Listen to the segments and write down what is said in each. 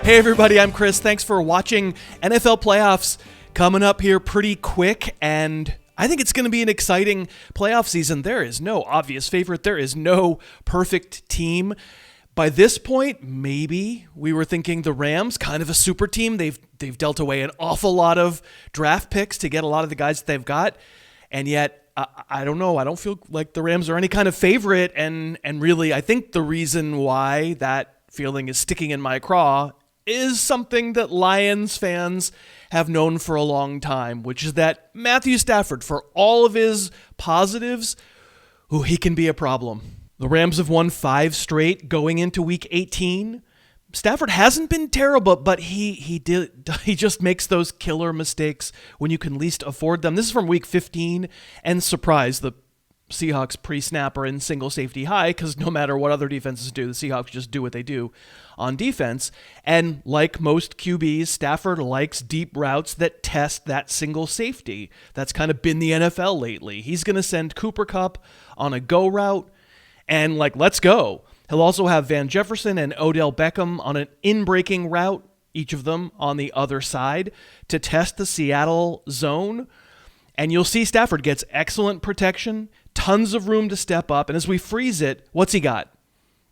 Hey everybody, I'm Chris. Thanks for watching. NFL playoffs coming up here pretty quick, and I think it's going to be an exciting playoff season. There is no obvious favorite. There is no perfect team. By this point, maybe we were thinking the Rams, kind of a super team. They've dealt away an awful lot of draft picks to get a lot of the guys that they've got, and yet I don't know. I don't feel like the Rams are any kind of favorite, and really, I think the reason why that feeling is sticking in my craw is something that Lions fans have known for a long time, which is that Matthew Stafford, for all of his positives, he can be a problem. The Rams have won 5 straight going into week 18. Stafford hasn't been terrible, but he just makes those killer mistakes when you can least afford them. This is from week 15, and surprise, the Seahawks pre-snap are in single safety high because no matter what other defenses do, the Seahawks just do what they do on defense. And like most QBs, Stafford likes deep routes that test that single safety. That's kind of been the NFL lately. He's going to send Cooper Kupp on a go route and let's go. He'll also have Van Jefferson and Odell Beckham on an in-breaking route, each of them on the other side, to test the Seattle zone. And you'll see Stafford gets excellent protection, tons of room to step up, and as we freeze it, what's he got?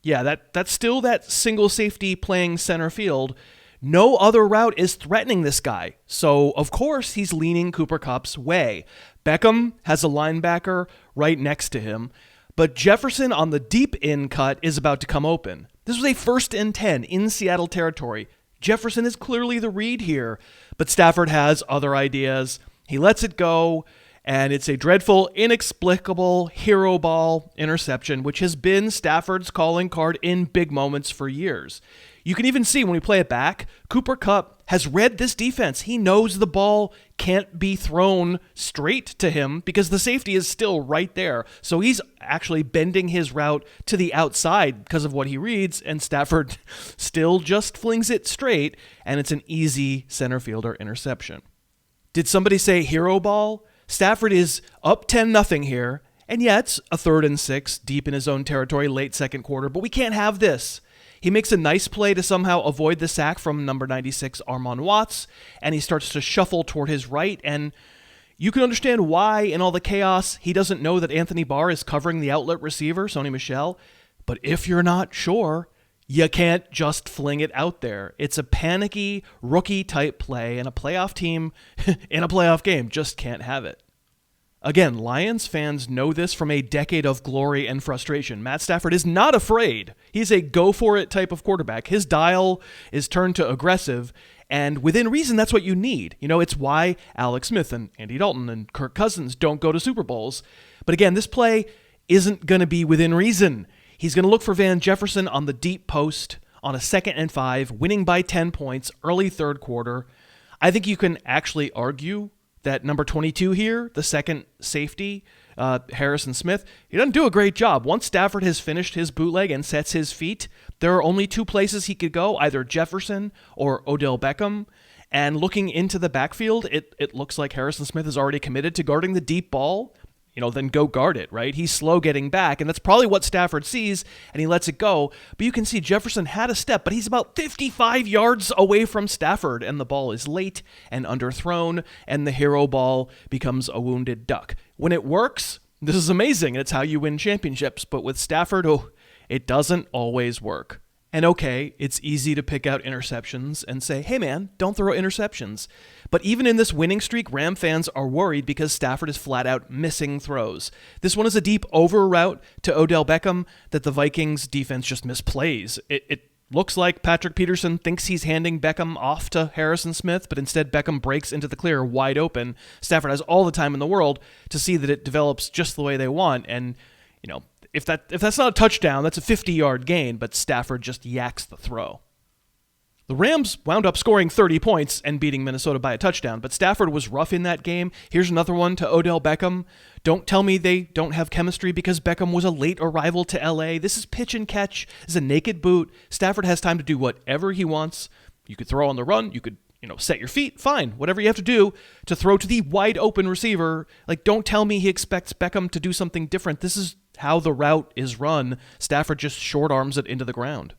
Yeah, that's still that single safety playing center field. No other route is threatening this guy, so of course he's leaning Cooper Kupp's way. Beckham has a linebacker right next to him, but Jefferson on the deep in cut is about to come open. This was a 1st and 10 in Seattle territory. Jefferson is clearly the read here, but Stafford has other ideas. He lets it go, and it's a dreadful, inexplicable hero ball interception, which has been Stafford's calling card in big moments for years. You can even see when we play it back, Cooper Kupp has read this defense. He knows the ball can't be thrown straight to him because the safety is still right there. So he's actually bending his route to the outside because of what he reads, and Stafford still just flings it straight, and it's an easy center fielder interception. Did somebody say hero ball? Stafford is up 10-0 here, and yeah, it's a 3rd and 6 deep in his own territory, late second quarter, but we can't have this. He makes a nice play to somehow avoid the sack from number 96, Armon Watts, and he starts to shuffle toward his right, and you can understand why, in all the chaos, he doesn't know that Anthony Barr is covering the outlet receiver, Sony Michel, but if you're not sure, you can't just fling it out there. It's a panicky, rookie-type play, and a playoff team in a playoff game just can't have it. Again, Lions fans know this from a decade of glory and frustration. Matt Stafford is not afraid. He's a go-for-it type of quarterback. His dial is turned to aggressive, and within reason, that's what you need. It's why Alex Smith and Andy Dalton and Kirk Cousins don't go to Super Bowls. But again, this play isn't going to be within reason. He's going to look for Van Jefferson on the deep post on a 2nd and 5, winning by 10 points, early third quarter. I think you can actually argue that number 22 here, the second safety, Harrison Smith, he doesn't do a great job. Once Stafford has finished his bootleg and sets his feet, there are only 2 places he could go, either Jefferson or Odell Beckham. And looking into the backfield, it looks like Harrison Smith is already committed to guarding the deep ball. Then go guard it, right? He's slow getting back, and that's probably what Stafford sees, and he lets it go. But you can see Jefferson had a step, but he's about 55 yards away from Stafford, and the ball is late and underthrown, and the hero ball becomes a wounded duck. When it works, this is amazing, and it's how you win championships. But with Stafford, it doesn't always work. And okay, it's easy to pick out interceptions and say, hey man, don't throw interceptions. But even in this winning streak, Ram fans are worried because Stafford is flat out missing throws. This one is a deep over route to Odell Beckham that the Vikings defense just misplays. It looks like Patrick Peterson thinks he's handing Beckham off to Harrison Smith, but instead Beckham breaks into the clear wide open. Stafford has all the time in the world to see that it develops just the way they want, and if that's not a touchdown, that's a 50-yard gain, but Stafford just yaks the throw. The Rams wound up scoring 30 points and beating Minnesota by a touchdown, but Stafford was rough in that game. Here's another one to Odell Beckham. Don't tell me they don't have chemistry because Beckham was a late arrival to LA. This is pitch and catch. This is a naked boot. Stafford has time to do whatever he wants. You could throw on the run. You could set your feet, fine, whatever you have to do to throw to the wide open receiver. Don't tell me he expects Beckham to do something different. This is how the route is run. Stafford just short arms it into the ground.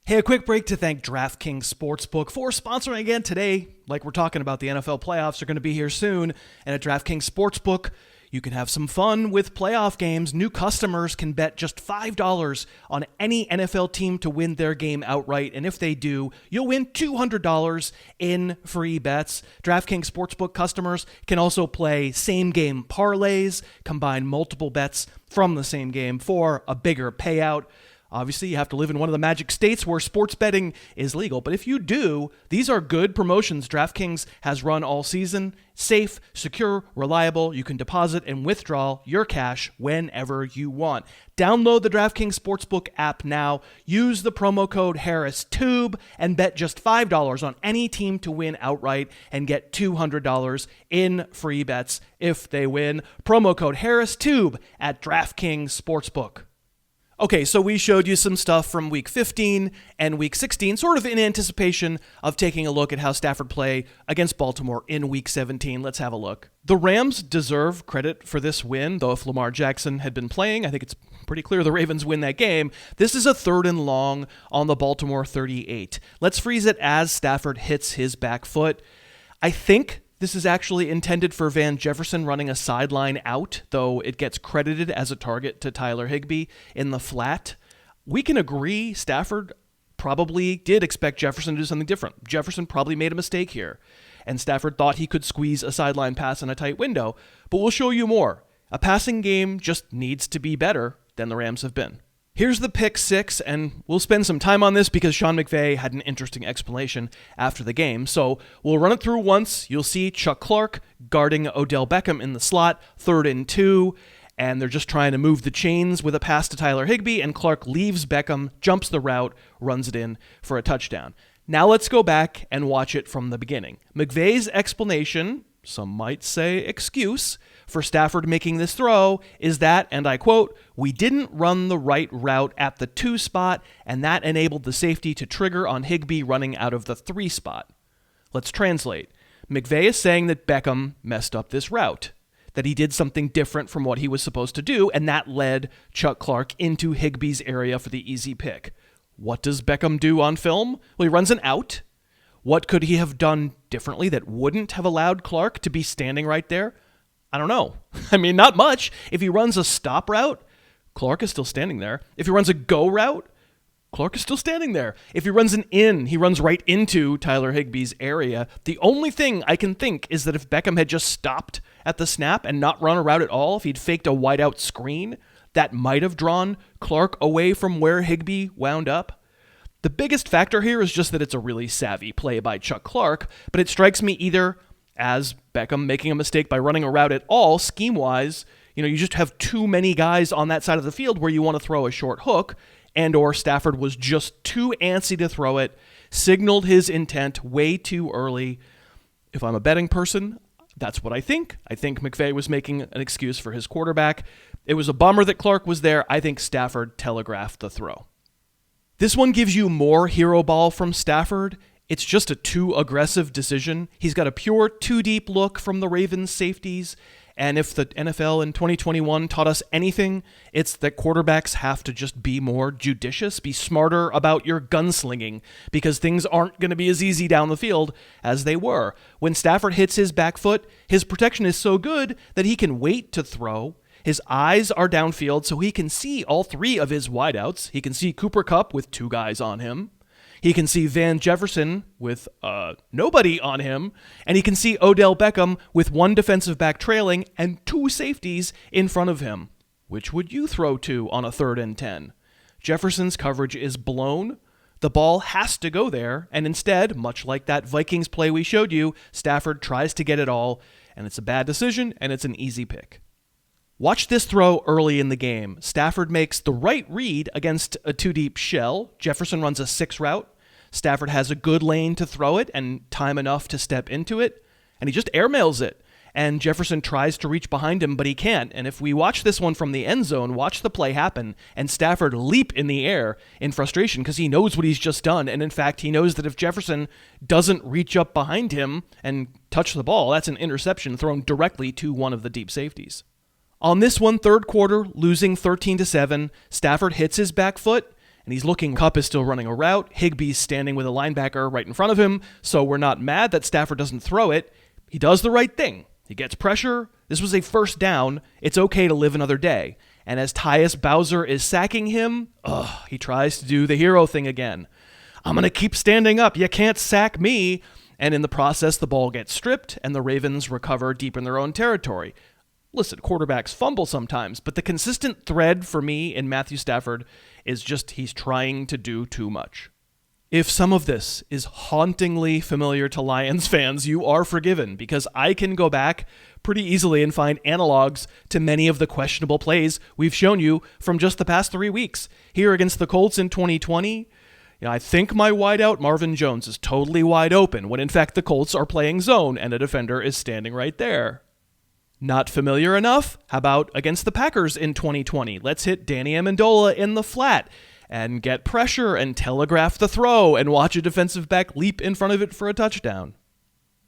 Hey, a quick break to thank DraftKings Sportsbook for sponsoring again today. Like we're talking about, the NFL playoffs are going to be here soon. And at DraftKings Sportsbook, you can have some fun with playoff games. New customers can bet just $5 on any NFL team to win their game outright. And if they do, you'll win $200 in free bets. DraftKings Sportsbook customers can also play same-game parlays, combine multiple bets from the same game for a bigger payout. Obviously, you have to live in one of the magic states where sports betting is legal. But if you do, these are good promotions DraftKings has run all season. Safe, secure, reliable. You can deposit and withdraw your cash whenever you want. Download the DraftKings Sportsbook app now. Use the promo code HarrisTube and bet just $5 on any team to win outright and get $200 in free bets if they win. Promo code HarrisTube at DraftKings Sportsbook. Okay, so we showed you some stuff from Week 15 and Week 16, sort of in anticipation of taking a look at how Stafford play against Baltimore in Week 17. Let's have a look. The Rams deserve credit for this win, though if Lamar Jackson had been playing, I think it's pretty clear the Ravens win that game. This is a 3rd and long on the Baltimore 38. Let's freeze it as Stafford hits his back foot. I think this is actually intended for Van Jefferson running a sideline out, though it gets credited as a target to Tyler Higbee in the flat. We can agree Stafford probably did expect Jefferson to do something different. Jefferson probably made a mistake here, and Stafford thought he could squeeze a sideline pass in a tight window, but we'll show you more. A passing game just needs to be better than the Rams have been. Here's the pick six, and we'll spend some time on this because Sean McVay had an interesting explanation after the game. So we'll run it through once. You'll see Chuck Clark guarding Odell Beckham in the slot, 3rd and 2, and they're just trying to move the chains with a pass to Tyler Higbee, and Clark leaves Beckham, jumps the route, runs it in for a touchdown. Now let's go back and watch it from the beginning. McVay's explanation, some might say excuse, for Stafford making this throw is that, and I quote, "We didn't run the right route at the 2 spot, and that enabled the safety to trigger on Higbee running out of the 3 spot." Let's translate. McVay is saying that Beckham messed up this route, that he did something different from what he was supposed to do, and that led Chuck Clark into Higbee's area for the easy pick. What does Beckham do on film? Well, he runs an out. What could he have done differently that wouldn't have allowed Clark to be standing right there? I don't know. I mean, not much. If he runs a stop route, Clark is still standing there. If he runs a go route, Clark is still standing there. If he runs an in, he runs right into Tyler Higbee's area. The only thing I can think is that if Beckham had just stopped at the snap and not run a route at all, if he'd faked a wideout screen, that might have drawn Clark away from where Higbee wound up. The biggest factor here is just that it's a really savvy play by Chuck Clark, but it strikes me either as Beckham making a mistake by running a route at all, scheme-wise, you just have too many guys on that side of the field where you want to throw a short hook, and or Stafford was just too antsy to throw it, signaled his intent way too early. If I'm a betting person, that's what I think. I think McVay was making an excuse for his quarterback. It was a bummer that Clark was there. I think Stafford telegraphed the throw. This one gives you more hero ball from Stafford. It's just a too aggressive decision. He's got a pure too deep look from the Ravens safeties. And if the NFL in 2021 taught us anything, it's that quarterbacks have to just be more judicious, be smarter about your gunslinging, because things aren't going to be as easy down the field as they were. When Stafford hits his back foot, his protection is so good that he can wait to throw. His eyes are downfield, so he can see all 3 of his wideouts. He can see Cooper Kupp with 2 guys on him. He can see Van Jefferson with nobody on him, and he can see Odell Beckham with 1 defensive back trailing and 2 safeties in front of him. Which would you throw to on a 3rd and 10? Jefferson's coverage is blown. The ball has to go there, and instead, much like that Vikings play we showed you, Stafford tries to get it all, and it's a bad decision, and it's an easy pick. Watch this throw early in the game. Stafford makes the right read against a 2-deep shell. Jefferson runs a 6 route. Stafford has a good lane to throw it and time enough to step into it, and he just airmails it. And Jefferson tries to reach behind him, but he can't. And if we watch this one from the end zone, watch the play happen, and Stafford leap in the air in frustration because he knows what he's just done. And in fact, he knows that if Jefferson doesn't reach up behind him and touch the ball, that's an interception thrown directly to one of the deep safeties. On this one, 3rd quarter, losing 13-7, Stafford hits his back foot, and he's looking. Kupp is still running a route. Higbee's standing with a linebacker right in front of him, so we're not mad that Stafford doesn't throw it. He does the right thing. He gets pressure. This was a first down. It's okay to live another day. And as Tyus Bowser is sacking him, he tries to do the hero thing again. I'm going to keep standing up. You can't sack me. And in the process, the ball gets stripped, and the Ravens recover deep in their own territory. Listen, quarterbacks fumble sometimes, but the consistent thread for me in Matthew Stafford is just he's trying to do too much. If some of this is hauntingly familiar to Lions fans, you are forgiven, because I can go back pretty easily and find analogs to many of the questionable plays we've shown you from just the past 3 weeks. Here against the Colts in 2020, I think my wideout Marvin Jones is totally wide open, when in fact the Colts are playing zone and a defender is standing right there. Not familiar enough? How about against the Packers in 2020? Let's hit Danny Amendola in the flat and get pressure and telegraph the throw and watch a defensive back leap in front of it for a touchdown.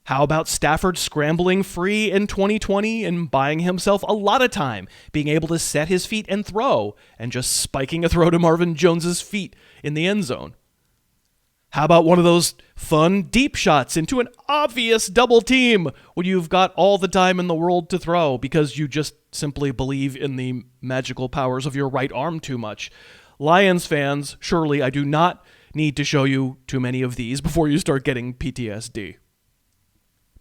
How about Stafford scrambling free in 2020 and buying himself a lot of time, being able to set his feet and throw, and just spiking a throw to Marvin Jones's feet in the end zone? How about one of those fun deep shots into an obvious double team when you've got all the time in the world to throw because you just simply believe in the magical powers of your right arm too much? Lions fans, surely I do not need to show you too many of these before you start getting PTSD.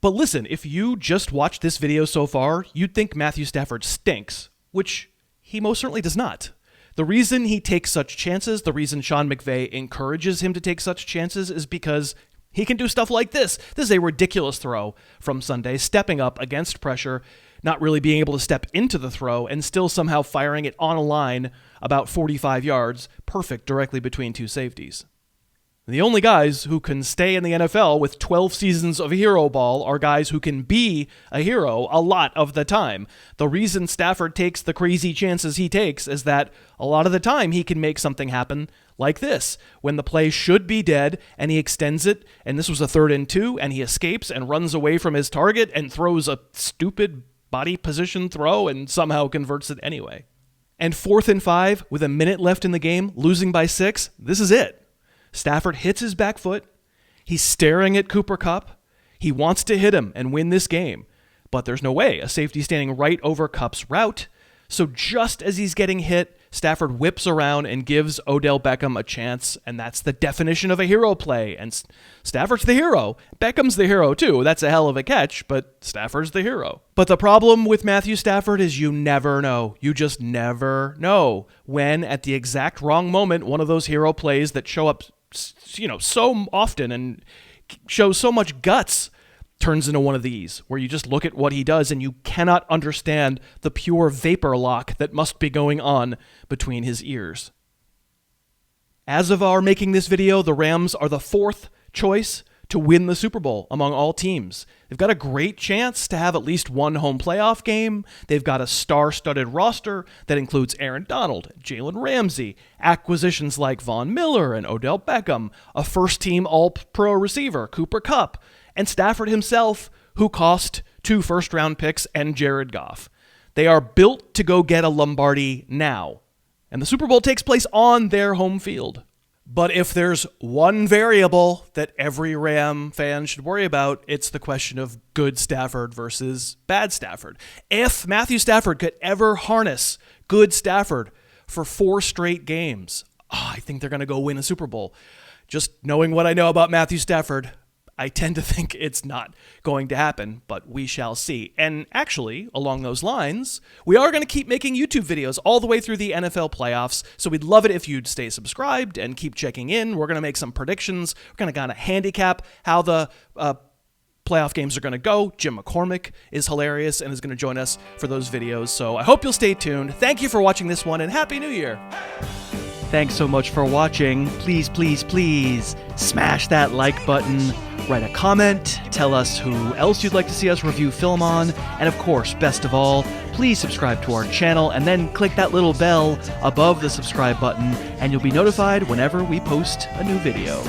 But listen, if you just watched this video so far, you'd think Matthew Stafford stinks, which he most certainly does not. The reason he takes such chances, the reason Sean McVay encourages him to take such chances, is because he can do stuff like this. This is a ridiculous throw from Sunday, stepping up against pressure, not really being able to step into the throw, and still somehow firing it on a line about 45 yards, perfect directly between two safeties. The only guys who can stay in the NFL with 12 seasons of hero ball are guys who can be a hero a lot of the time. The reason Stafford takes the crazy chances he takes is that a lot of the time he can make something happen like this, when the play should be dead and he extends it, and this was a 3rd and 2, and he escapes and runs away from his target and throws a stupid body position throw and somehow converts it anyway. And 4th and 5, with a minute left in the game, losing by 6, this is it. Stafford hits his back foot. He's staring at Cooper Kupp. He wants to hit him and win this game, but there's no way. A safety standing right over Kupp's route. So just as he's getting hit, Stafford whips around and gives Odell Beckham a chance, and that's the definition of a hero play. And Stafford's the hero. Beckham's the hero too. That's a hell of a catch, but Stafford's the hero. But the problem with Matthew Stafford is you never know. You just never know when, at the exact wrong moment, one of those hero plays that show up so often and shows so much guts turns into one of these, where you just look at what he does and you cannot understand the pure vapor lock that must be going on between his ears. As of our making this video, the Rams are the 4th choice to win the Super Bowl among all teams. They've got a great chance to have at least one home playoff game. They've got a star-studded roster that includes Aaron Donald, Jalen Ramsey, acquisitions like Von Miller and Odell Beckham, a first-team All-Pro receiver, Cooper Kupp, and Stafford himself, who cost 2 first-round picks and Jared Goff. They are built to go get a Lombardi now, and the Super Bowl takes place on their home field. But if there's one variable that every Ram fan should worry about, it's the question of good Stafford versus bad Stafford. If Matthew Stafford could ever harness good Stafford for 4 straight games, I think they're going to go win a Super Bowl. Just knowing what I know about Matthew Stafford, I tend to think it's not going to happen, but we shall see. And actually, along those lines, we are going to keep making YouTube videos all the way through the NFL playoffs, so we'd love it if you'd stay subscribed and keep checking in. We're going to make some predictions. We're going to kind of handicap how the playoff games are going to go. Jim McCormick is hilarious and is going to join us for those videos, so I hope you'll stay tuned. Thank you for watching this one, and Happy New Year! Thanks so much for watching. Please, please, please smash that like button, write a comment, tell us who else you'd like to see us review film on, and of course, best of all, please subscribe to our channel and then click that little bell above the subscribe button and you'll be notified whenever we post a new video.